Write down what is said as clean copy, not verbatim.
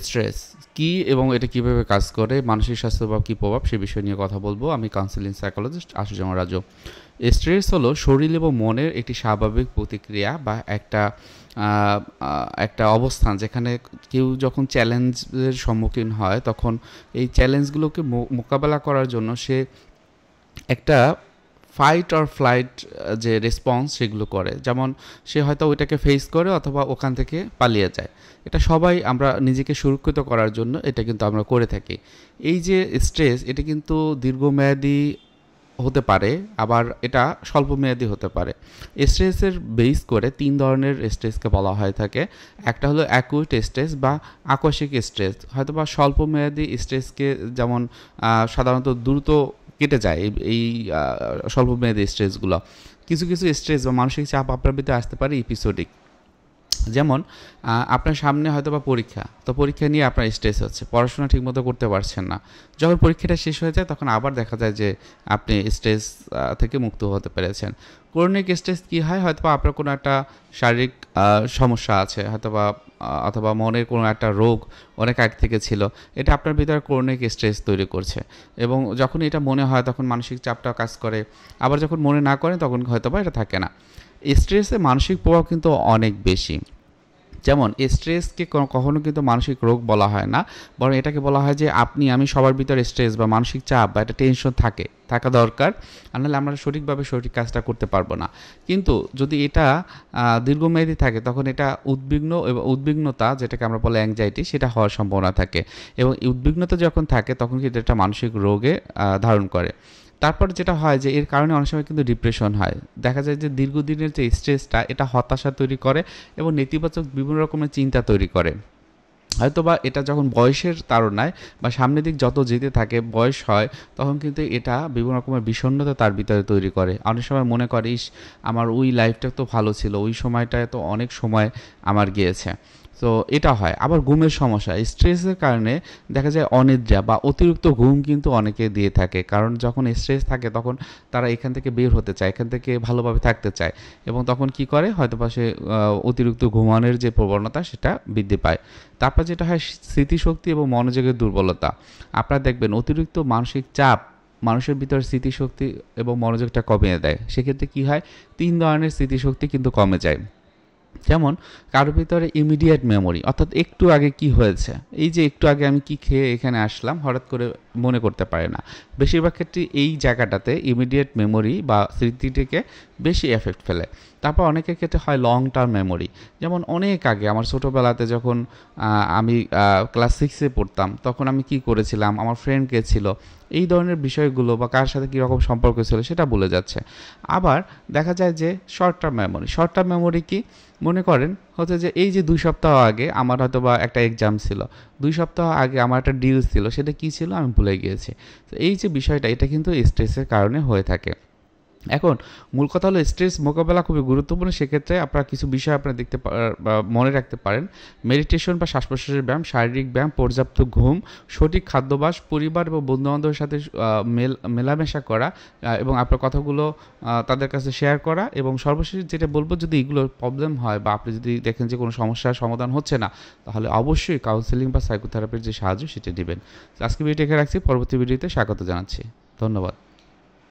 Stress কি এবং এটা কিভাবে কাজ করে, মানসিক স্বাস্থ্য বা কী প্রভাব, সে বিষয় নিয়ে কথা বলবো। আমি counselling psychologist Ashuzzaman Raju. Stress হলো শরীর এবং মনের একটি স্বাভাবিক প্রতিক্রিয়া বা একটা অবস্থান, যেখানে কেউ যখন চ্যালেঞ্জের সম্মুখীন হয় তখন এই চ্যালেঞ্জগুলোকে মোকাবেলা করার জন্য সে একটা ফাইট অর ফ্লাইট যে রেসপন্স সেগুলো করে। যেমন সে হয়তো ওইটাকে ফেস করে অথবা ওখান থেকে পালিয়ে যায়। এটা সবাই আমরা নিজেকে সুরক্ষিত করার জন্য এটা কিন্তু আমরা করে থাকি। এই যে স্ট্রেস, এটা কিন্তু দীর্ঘমেয়াদী হতে পারে, আবার এটা স্বল্পমেয়াদী হতে পারে। স্ট্রেসের বেস করে 3 ধরনের স্ট্রেসকে বলা হয়ে থাকে। একটা হলো অ্যাকুইট স্ট্রেস বা আকস্মিক স্ট্রেস, হয়তো বা স্বল্পমেয়াদী স্ট্রেসকে যেমন সাধারণত দ্রুত কেটে যায় এই স্বল্পমেয়াদী স্ট্রেসগুলো। কিছু কিছু স্ট্রেস বা মানসিক চাপ আপনার ভিতরে আসতে পারে এপিসোডিক। যেমন আপনার সামনে হয়তো বা পরীক্ষা, তো পরীক্ষা নিয়ে আপনার স্ট্রেস হচ্ছে, পড়াশোনা ঠিকমতো করতে পারছেন না। যখন পরীক্ষাটা শেষ হয়ে যায় তখন আবার দেখা যায় যে আপনি স্ট্রেস থেকে মুক্ত হতে পেরেছেন। ক্রনিক স্ট্রেস কী হয়, হয়তো বা আপনার কোনো একটা শারীরিক সমস্যা আছে, হয়তোবা অথবা মনের কোনো একটা রোগ অনেক আগে থেকে ছিল, এটা আপনার ভিতরে ক্রনিক স্ট্রেস তৈরি করছে। এবং যখন এটা মনে হয় তখন মানসিক চাপটা কাজ করে, আবার যখন মনে না করেন তখন হয়তোবা এটা থাকে না। স্ট্রেসে মানসিক প্রভাব কিন্তু অনেক বেশি। যেমন স্ট্রেসকে কখনো কিন্তু মানসিক রোগ বলা হয় না, বরং এটাকে বলা হয় যে আমি সবার ভিতরে স্ট্রেস বা মানসিক চাপ বা একটা টেনশন থাকা দরকার, আর নাহলে আমরা সঠিকভাবে সঠিক কাজটা করতে পারবো না। কিন্তু যদি এটা দীর্ঘমেয়াদী থাকে তখন এটা উদ্বিগ্নতা, যেটাকে আমরা বলে অ্যাংজাইটি, সেটা হওয়ার সম্ভাবনা থাকে। এবং উদ্বিগ্নতা যখন থাকে তখন কিন্তু এটা মানসিক রোগে ধারণ করে। তারপর যেটা হয় যে এর কারণে অনেক সময় কিন্তু ডিপ্রেশন হয়। দেখা যায় যে দীর্ঘদিনের যে স্ট্রেসটা, এটা হতাশা তৈরি করে এবং নেতিবাচক বিভিন্ন রকমের চিন্তা তৈরি করে। হয়তোবা এটা যখন বয়সের তাড়নায় বা সামনের দিক যত যেতে থাকে, বয়স হয়, তখন কিন্তু এটা বিভিন্ন রকমের বিষণ্ণতা তার ভিতরে তৈরি করে। অনেক সময় মনে করে, ইস, আমার ওই লাইফটা তো ভালো ছিল, ওই সময়টায় তো অনেক সময় আমার গিয়েছে। তো এটা হয়। আবার ঘুমের সমস্যা, স্ট্রেসের কারণে দেখা যায় অনিদ্রা বা অতিরিক্ত ঘুম কিন্তু অনেকে দিয়ে থাকে। কারণ যখন স্ট্রেস থাকে তখন তারা এখান থেকে বের হতে চায়, এখান থেকে ভালোভাবে থাকতে চায়, এবং তখন কি করে, হয়তো বা সে অতিরিক্ত ঘুমানোর যে প্রবণতা সেটা বৃদ্ধি পায়। তারপর যেটা হয়, স্মৃতিশক্তি এবং মনোযোগের দুর্বলতা। আপনারা দেখবেন অতিরিক্ত মানসিক চাপ মানুষের ভিতরে স্মৃতিশক্তি এবং মনোযোগটা কমিয়ে দেয়। সেক্ষেত্রে কি হয়, 3 ধরনের স্মৃতিশক্তি কিন্তু কমে যায়। যেমন কারোর ভিতরে ইমিডিয়েট মেমোরি, অর্থাৎ একটু আগে কি হয়েছে, এই যে একটু আগে আমি কি খেয়ে এখানে আসলাম, হঠাৎ করে মনে করতে পারে না। বেশিরভাগ ক্ষেত্রে এই জায়গাটাতে ইমিডিয়েট মেমোরি বা স্মৃতিটিকে বেশি এফেক্ট ফেলে। তারপর অনেকের ক্ষেত্রে হয় লং টার্ম মেমোরি। যেমন অনেক আগে আমার ছোটোবেলাতে যখন আমি ক্লাস 6-এ পড়তাম, তখন আমি কি করেছিলাম, আমার ফ্রেন্ড কে ছিল, এই ধরনের বিষয়গুলো বা কার সাথে কীরকম সম্পর্ক ছিল সেটা ভুলে যাচ্ছে। আবার দেখা যায় যে শর্ট টার্ম মেমোরি কি, মনে করেন হচ্ছে যে এই যে 2 সপ্তাহ আগে আমার হয়তো বা একটা এক্সাম ছিল, 2 সপ্তাহ আগে আমার একটা ডিল ছিল, সেটা কী ছিল আমি ভুলে গিয়েছি। তো এই যে বিষয়টা, এটা কিন্তু স্ট্রেসের কারণে হয়ে থাকে। এখন মূল কথা হলো, স্ট্রেস মোকাবেলা খুবই গুরুত্বপূর্ণ। সেক্ষেত্রে আপনারা কিছু বিষয় আপনারা মনে রাখতে পারেন: মেডিটেশন বা শ্বাস প্রশ্বাসের ব্যায়াম, শারীরিক ব্যায়াম, পর্যাপ্ত ঘুম, সঠিক খাদ্যাভ্যাস, পরিবার এবং বন্ধুবান্ধবের সাথে মেলামেশা করা, এবং আপনার কথাগুলো তাদের কাছে শেয়ার করা। এবং সর্বশেষ যেটা বলবো, যদি এগুলোর প্রবলেম হয় বা আপনি যদি দেখেন যে কোনো সমস্যার সমাধান হচ্ছে না, তাহলে অবশ্যই কাউন্সেলিং বা সাইকোথেরাপির যে সাহায্য সেটা নেবেন। আজকে ভিডিওটি এখানে রাখছি, পরবর্তী ভিডিওতে স্বাগত জানাচ্ছি। ধন্যবাদ।